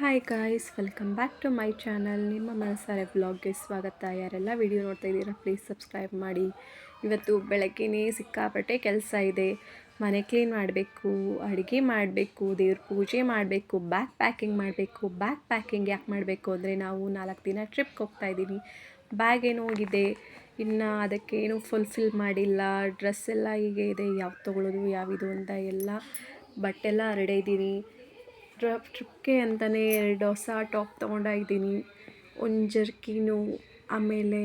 Hi guys, welcome back to my channel. ನಿಮ್ಮ ಮನಸಾರೆ ವ್ಲಾಗ್ಗೆ ಸ್ವಾಗತ. ಯಾರೆಲ್ಲ ವಿಡಿಯೋ ನೋಡ್ತಾ ಇದ್ದೀರಾ ಪ್ಲೀಸ್ ಸಬ್ಸ್ಕ್ರೈಬ್ ಮಾಡಿ. ಇವತ್ತು ಬೆಳಗ್ಗೆನೇ ಸಿಕ್ಕಾಪಟ್ಟೆ ಕೆಲಸ ಇದೆ. ಮನೆ ಕ್ಲೀನ್ ಮಾಡಬೇಕು, ಅಡುಗೆ ಮಾಡಬೇಕು, ದೇವ್ರ ಪೂಜೆ ಮಾಡಬೇಕು, ಬ್ಯಾಗ್ ಪ್ಯಾಕಿಂಗ್ ಮಾಡಬೇಕು. ಬ್ಯಾಗ್ ಪ್ಯಾಕಿಂಗ್ ಯಾಕೆ ಮಾಡಬೇಕು ಅಂದರೆ ನಾವು 4 ದಿನ ಟ್ರಿಪ್ಗೆ ಹೋಗ್ತಾಯಿದ್ದೀನಿ. ಬ್ಯಾಗ್ ಏನೋ ಹೋಗಿದೆ, ಇನ್ನು ಅದಕ್ಕೇನು ಫುಲ್ಫಿಲ್ ಮಾಡಿಲ್ಲ. ಡ್ರೆಸ್ ಎಲ್ಲ ಹೀಗೆ ಇದೆ, ಯಾವ್ದು ತೊಗೊಳ್ಳೋದು ಯಾವಿದು ಅಂತ ಎಲ್ಲ ಬಟ್ಟೆಲ್ಲ ರೆಡಿ ಇದ್ದೀನಿ. ಟ್ರಿಪ್ಗೆ ಅಂತಲೇ 2 ಹೊಸ ಟಾಪ್ ತೊಗೊಂಡಿದ್ದೀನಿ, ಒಂದು ಜರ್ಕಿನು. ಆಮೇಲೆ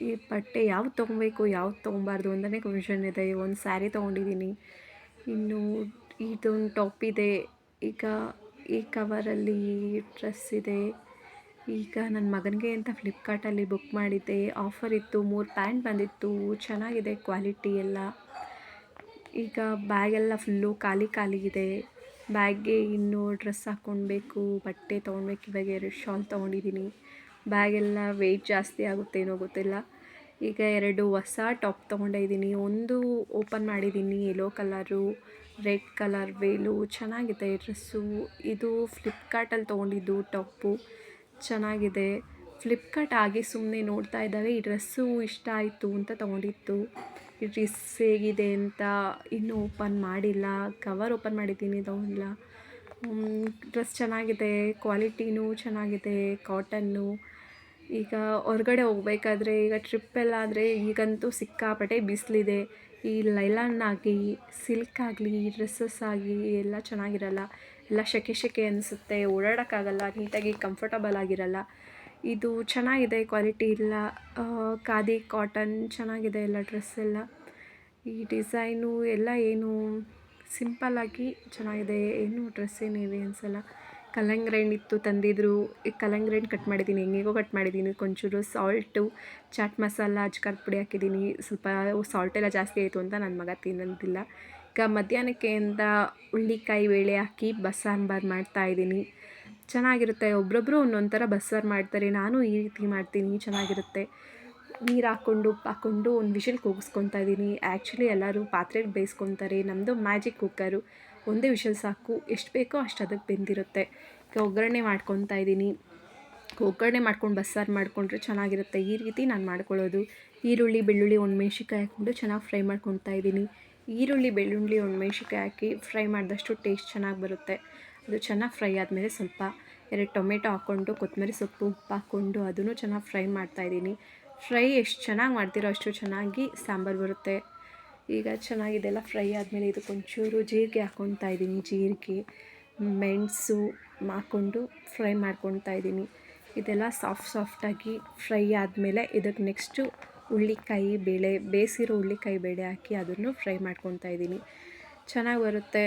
ಈ ಬಟ್ಟೆ ಯಾವ್ದು ತೊಗೊಬೇಕು ಯಾವ್ದು ತೊಗೊಬಾರ್ದು ಅಂತಲೇ ಕನ್ಫ್ಯೂಷನ್ ಇದೆ. ಒಂದು ಸ್ಯಾರಿ ತೊಗೊಂಡಿದ್ದೀನಿ, ಇನ್ನು ಇದೊಂದು ಟಾಪ್ ಇದೆ. ಈಗ ಈ ಕವರಲ್ಲಿ ಡ್ರೆಸ್ ಇದೆ. ಈಗ ನನ್ನ ಮಗನಿಗೆ ಅಂತ ಫ್ಲಿಪ್ಕಾರ್ಟಲ್ಲಿ ಬುಕ್ ಮಾಡಿದ್ದೆ, ಆಫರ್ ಇತ್ತು. 3 ಪ್ಯಾಂಟ್ ಬಂದಿತ್ತು, ಚೆನ್ನಾಗಿದೆ ಕ್ವಾಲಿಟಿ ಎಲ್ಲ. ಈಗ ಬ್ಯಾಗೆಲ್ಲ ಫುಲ್ಲು ಖಾಲಿ ಇದೆ. ಬ್ಯಾಗ್ಗೆ ಇನ್ನೂ ಡ್ರೆಸ್ ಹಾಕ್ಕೊಳ್ಬೇಕು, ಬಟ್ಟೆ ತೊಗೊಳ್ಬೇಕು. ಇವಾಗ 2 ಶಾಲ್ ತೊಗೊಂಡಿದ್ದೀನಿ. ಬ್ಯಾಗೆಲ್ಲ ವೆಯ್ಟ್ ಜಾಸ್ತಿ ಆಗುತ್ತೇನೋ ಗೊತ್ತಿಲ್ಲ. ಈಗ 2 ಹೊಸ ಟಾಪ್ ತೊಗೊಂಡಿದ್ದೀನಿ. ಒಂದು ಓಪನ್ ಮಾಡಿದ್ದೀನಿ, yellow colour, red colour Velu. ಚೆನ್ನಾಗಿದೆ ಡ್ರೆಸ್ಸು. ಇದು ಫ್ಲಿಪ್ಕಾರ್ಟಲ್ಲಿ ತೊಗೊಂಡಿದ್ದು ಟಾಪು, ಚೆನ್ನಾಗಿದೆ. ಫ್ಲಿಪ್ಕಾರ್ಟ್ ಹಾಗೆ ಸುಮ್ಮನೆ ನೋಡ್ತಾ ಇದ್ದಾಗ ಈ ಡ್ರೆಸ್ಸು ಇಷ್ಟ ಆಯಿತು ಅಂತ ತೊಗೊಂಡಿತ್ತು. ಈ ಡ್ರೆಸ್ ಹೇಗಿದೆ ಅಂತ ಇನ್ನೂ ಓಪನ್ ಮಾಡಿಲ್ಲ. ಕವರ್ ಓಪನ್ ಮಾಡಿದ್ದೀನಿ, ತೊಗೊಂಡಿಲ್ಲ. ಡ್ರೆಸ್ ಚೆನ್ನಾಗಿದೆ, ಕ್ವಾಲಿಟಿನೂ ಚೆನ್ನಾಗಿದೆ, ಕಾಟನ್ನು. ಈಗ ಹೊರಗಡೆ ಹೋಗ್ಬೇಕಾದ್ರೆ, ಈಗ ಟ್ರಿಪ್ಪೆಲ್ಲ ಆದರೆ ಈಗಂತೂ ಸಿಕ್ಕಾಪಟ್ಟೆ ಬಿಸಿಲಿದೆ. ಈ ಲೈಲಾನ್ ಆಗಲಿ, ಸಿಲ್ಕ್ ಆಗಲಿ, ಡ್ರೆಸ್ಸಸ್ ಆಗಲಿ ಎಲ್ಲ ಚೆನ್ನಾಗಿರಲ್ಲ. ಎಲ್ಲ ಸೆಕೆ ಅನಿಸುತ್ತೆ, ಓಡಾಡೋಕ್ಕಾಗಲ್ಲ, ನೀಟಾಗಿ ಕಂಫರ್ಟಬಲ್ ಆಗಿರಲ್ಲ. ಇದು ಚೆನ್ನಾಗಿದೆ, ಕ್ವಾಲಿಟಿ ಇಲ್ಲ. ಖಾದಿ ಕಾಟನ್ ಚೆನ್ನಾಗಿದೆ ಎಲ್ಲ ಡ್ರೆಸ್ ಎಲ್ಲ. ಈ ಡಿಸೈನು ಎಲ್ಲ ಏನು ಸಿಂಪಲ್ಲಾಗಿ ಚೆನ್ನಾಗಿದೆ, ಏನು ಡ್ರೆಸ್ ಏನಿದೆ ಅನಿಸಲ್ಲ. ಕಲ್ಲಂಗಡಿ ಇತ್ತು ತಂದಿದ್ರು, ಈ ಕಲ್ಲಂಗಡಿ ಕಟ್ ಮಾಡಿದ್ದೀನಿ, ಹೆಂಗೆಗೋ ಕಟ್ ಮಾಡಿದ್ದೀನಿ. ಒಂಚೂರು ಸಾಲ್ಟು, ಚಾಟ್ ಮಸಾಲ, ಅಜ್ಕಾರದ ಪುಡಿ ಹಾಕಿದ್ದೀನಿ. ಸ್ವಲ್ಪ ಸಾಲ್ಟೆಲ್ಲ ಜಾಸ್ತಿ ಆಯಿತು ಅಂತ ನನ್ನ ಮಗ ತಿನ್ನೋದಿಲ್ಲ. ಈಗ ಮಧ್ಯಾಹ್ನಕ್ಕೆ ಅಂತ ಹುಳ್ಳಿಕಾಯಿ ಬೇಳೆ ಹಾಕಿ ಬಸ್ಸಾಂಬಾರು ಮಾಡ್ತಾಯಿದ್ದೀನಿ. ಚೆನ್ನಾಗಿರುತ್ತೆ. ಒಬ್ಬೊಬ್ಬರು ಒಂದೊಂದು ಥರ ಬಸ್ಸಾರು ಮಾಡ್ತಾರೆ, ನಾನು ಈ ರೀತಿ ಮಾಡ್ತೀನಿ, ಚೆನ್ನಾಗಿರುತ್ತೆ. ನೀರು ಹಾಕ್ಕೊಂಡು ಉಪ್ಪು ಹಾಕ್ಕೊಂಡು ಒಂದು ವಿಷಲ್ ಕೂಗಿಸ್ಕೊತಾ ಇದ್ದೀನಿ. ಆ್ಯಕ್ಚುಲಿ ಎಲ್ಲರೂ ಪಾತ್ರೆಗೆ ಬೇಯಿಸ್ಕೊತಾರೆ, ನಮ್ಮದು ಮ್ಯಾಜಿಕ್ ಕುಕ್ಕರು, ಒಂದೇ ವಿಷಲ್ ಸಾಕು. ಎಷ್ಟು ಬೇಕೋ ಅಷ್ಟು ಅದಕ್ಕೆ ಬೆಂದಿರುತ್ತೆ. ಈಗ ಒಗ್ಗರಣೆ ಮಾಡ್ಕೊತಾ ಇದ್ದೀನಿ. ಒಗ್ಗರಣೆ ಮಾಡ್ಕೊಂಡು ಬಸ್ಸಾರು ಮಾಡಿಕೊಂಡ್ರೆ ಚೆನ್ನಾಗಿರುತ್ತೆ. ಈ ರೀತಿ ನಾನು ಮಾಡ್ಕೊಳ್ಳೋದು. ಈರುಳ್ಳಿ ಬೆಳ್ಳುಳ್ಳಿ ಒಣಮೆಣ್ಸಿನ್ಕಾಯಿ ಹಾಕ್ಕೊಂಡು ಚೆನ್ನಾಗಿ ಫ್ರೈ ಮಾಡ್ಕೊತಾ ಇದ್ದೀನಿ. ಈರುಳ್ಳಿ ಬೆಳ್ಳುಳ್ಳಿ ಒಣಮೆಣ್ಸಿನ್ಕಾಯಿ ಹಾಕಿ ಫ್ರೈ ಮಾಡಿದಷ್ಟು ಟೇಸ್ಟ್ ಚೆನ್ನಾಗಿ ಬರುತ್ತೆ. ಅದು ಚೆನ್ನಾಗಿ ಫ್ರೈ ಆದಮೇಲೆ ಸ್ವಲ್ಪ 2 ಟೊಮೆಟೊ ಹಾಕ್ಕೊಂಡು, ಕೊತ್ತಂಬರಿ ಸೊಪ್ಪು, ಉಪ್ಪು ಹಾಕ್ಕೊಂಡು ಅದನ್ನು ಚೆನ್ನಾಗಿ ಫ್ರೈ ಮಾಡ್ತಾಯಿದ್ದೀನಿ. ಫ್ರೈ ಎಷ್ಟು ಚೆನ್ನಾಗಿ ಮಾಡ್ತೀರೋ ಅಷ್ಟು ಚೆನ್ನಾಗಿ ಸಾಂಬಾರು ಬರುತ್ತೆ. ಈಗ ಚೆನ್ನಾಗಿದೆಲ್ಲ ಫ್ರೈ ಆದಮೇಲೆ ಇದಕ್ಕೊಂಚೂರು ಜೀರಿಗೆ ಹಾಕ್ಕೊತಾ ಇದ್ದೀನಿ. ಜೀರಿಗೆ, ಮೆಣಸು ಹಾಕ್ಕೊಂಡು ಫ್ರೈ ಮಾಡ್ಕೊತಾ ಇದ್ದೀನಿ. ಇದೆಲ್ಲ ಸಾಫ್ಟಾಗಿ ಫ್ರೈ ಆದಮೇಲೆ ಇದಕ್ಕೆ ನೆಕ್ಸ್ಟು ಹುಳ್ಳಿಕಾಯಿ ಬೇಳೆ, ಬೇಯಿಸಿರೋ ಹುಳ್ಳಿಕಾಯಿ ಬೇಳೆ ಹಾಕಿ ಅದನ್ನು ಫ್ರೈ ಮಾಡ್ಕೊತಾ ಇದ್ದೀನಿ. ಚೆನ್ನಾಗಿ ಬರುತ್ತೆ.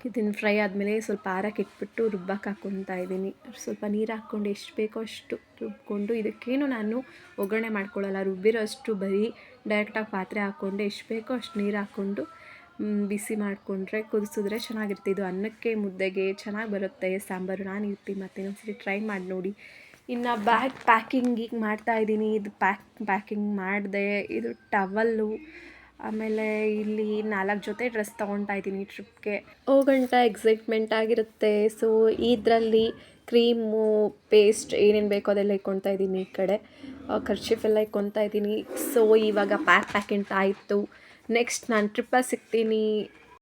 ಇದನ್ನು ಫ್ರೈ ಆದಮೇಲೆ ಸ್ವಲ್ಪ ಆರಕ್ಕೆ ಇಟ್ಬಿಟ್ಟು ರುಬ್ಬಕ್ಕೆ ಹಾಕ್ಕೊತಾ ಇದ್ದೀನಿ. ಸ್ವಲ್ಪ ನೀರು ಹಾಕ್ಕೊಂಡು ಎಷ್ಟು ಬೇಕೋ ಅಷ್ಟು ರುಬ್ಕೊಂಡು, ಇದಕ್ಕೇನು ನಾನು ಒಗ್ಗರಣೆ ಮಾಡ್ಕೊಳ್ಳಲ್ಲ, ರುಬ್ಬಿರೋ ಅಷ್ಟು ಬರೀ ಡೈರೆಕ್ಟಾಗಿ ಪಾತ್ರೆ ಹಾಕ್ಕೊಂಡು ಎಷ್ಟು ಬೇಕೋ ಅಷ್ಟು ನೀರು ಹಾಕ್ಕೊಂಡು ಬಿಸಿ ಮಾಡಿಕೊಂಡ್ರೆ, ಕುದಿಸಿದ್ರೆ ಚೆನ್ನಾಗಿರುತ್ತೆ. ಇದು ಅನ್ನಕ್ಕೆ ಮುದ್ದೆಗೆ ಚೆನ್ನಾಗಿ ಬರುತ್ತೆ ಸಾಂಬಾರು. ನಾನು ಈ ರೀತಿ ಮತ್ತೆ ಇನ್ನೊಂದ್ಸರಿ ಟ್ರೈ ಮಾಡಿ ನೋಡಿ. ಇನ್ನು ಬ್ಯಾಗ್ ಪ್ಯಾಕಿಂಗಿಗೆ ಮಾಡ್ತಾಯಿದ್ದೀನಿ. ಇದು ಪ್ಯಾಕಿಂಗ್ ಮಾಡಿದೆ. ಇದು ಟವಲ್ಲು, ಆಮೇಲೆ ಇಲ್ಲಿ 4 ಜೊತೆ ಡ್ರೆಸ್ ತೊಗೊತಾ ಇದ್ದೀನಿ ಟ್ರಿಪ್ಗೆ. ಹೋಗಂಟ ಎಕ್ಸೈಟ್ಮೆಂಟ್ ಆಗಿರುತ್ತೆ. ಸೊ ಇದರಲ್ಲಿ ಕ್ರೀಮು, ಪೇಸ್ಟ್ ಏನೇನು ಬೇಕೋ ಅದೆಲ್ಲ ಇಟ್ಕೊತಾ ಇದ್ದೀನಿ. ಈ ಕಡೆ ಕರ್ಚೀಫೆಲ್ಲ ಇಟ್ಕೊತಾ ಇದ್ದೀನಿ. ಸೊ ಇವಾಗ ಪ್ಯಾಕಿಂಗ್ ಆಯಿತು. ನೆಕ್ಸ್ಟ್ ನಾನು ಟ್ರಿಪ್ಪಲ್ಲಿ ಸಿಗ್ತೀನಿ.